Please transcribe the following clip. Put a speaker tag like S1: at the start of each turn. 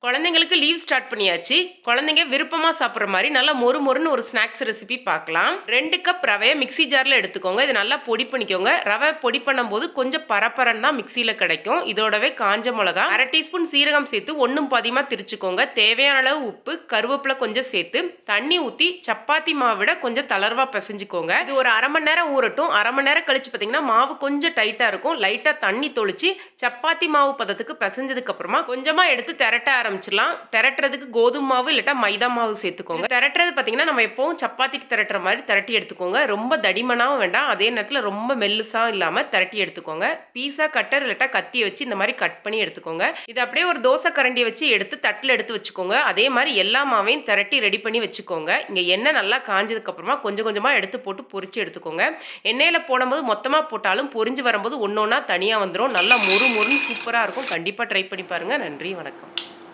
S1: குழந்தைங்களுக்கு leave start பண்ணியாச்சு. குழந்தைங்க விருப்பமா சாப்பிடுற மாரி நல்லா மொறு மொறுன்னு ஒரு ஸ்நாக்ஸ் ரெசிபி பார்க்கலாம். 2 கப் ரவைய மிக்ஸி ஜார்ல எடுத்துக்கோங்க. இத நல்லா பொடி பண்ணிக்கோங்க. ரவை பொடி பண்ணும்போது கொஞ்சம் பரபரன்னு தான் மிக்ஸில கிடைக்கும். இதோடவே காஞ்ச மிளகா, 1/2 டீஸ்பூன் சீரகம் சேர்த்து 1ம் பாதியுமா திரிச்சுக்கோங்க. தேவையான அளவு உப்பு, கருவேப்பிலை கொஞ்சம் சேர்த்து தண்ணி ஊத்தி சப்பாத்தி மாவை விட கொஞ்சம் தளர்வா பிசைஞ்சுக்கோங்க. இது ஒரு 1/2 மணி நேரம் ஊறட்டும். 1/2 மணி நேரம் கழிச்சு பார்த்தீங்கன்னா மாவு கொஞ்சம் டைட்டா இருக்கும். லைட்டா தண்ணி தொளிச்சு சப்பாத்தி மாவு பதத்துக்கு பிசைஞ்சதுக்கு அப்புறமா கொஞ்சமா எடுத்து திரட்ட ஆரம்பிச்சிடலாம். திரட்டுறதுக்கு கோதுமை மாவு இல்லாட்டா மைதா மாவு சேர்த்துக்கோங்க. திரட்டுறது பார்த்தீங்கன்னா நம்ம எப்பவும் சப்பாத்திக்கு திரட்டுற மாதிரி திரட்டி எடுத்துக்கோங்க. ரொம்ப தடிமனாவும் வேண்டாம், அதே நேரத்தில் ரொம்ப மெல்லுசா இல்லாம திரட்டி எடுத்துக்கோங்க. பீஸா கட்டர் இல்லாட்டா கத்தியை வச்சு இந்த மாதிரி கட் பண்ணி எடுத்துக்கோங்க. இது அப்படியே ஒரு தோசை கரண்டியை வச்சு எடுத்து தட்டில் எடுத்து வச்சுக்கோங்க. அதே மாதிரி எல்லா மாவையும் திரட்டி ரெடி பண்ணி வச்சுக்கோங்க. இங்கே எண்ணெய் நல்லா காஞ்சதுக்கு அப்புறமா கொஞ்சம் கொஞ்சமா எடுத்து போட்டு பொரிச்சு எடுத்துக்கோங்க. எண்ணெயில போடும்போது மொத்தமா போட்டாலும் பொரிஞ்சு வரும்போது ஒன்னொன்னா தனியா வந்துடும். நல்லா மொறு மொறுன்னு சூப்பரா இருக்கும். கண்டிப்பா ட்ரை பண்ணி பாருங்க. நன்றி, வணக்கம்.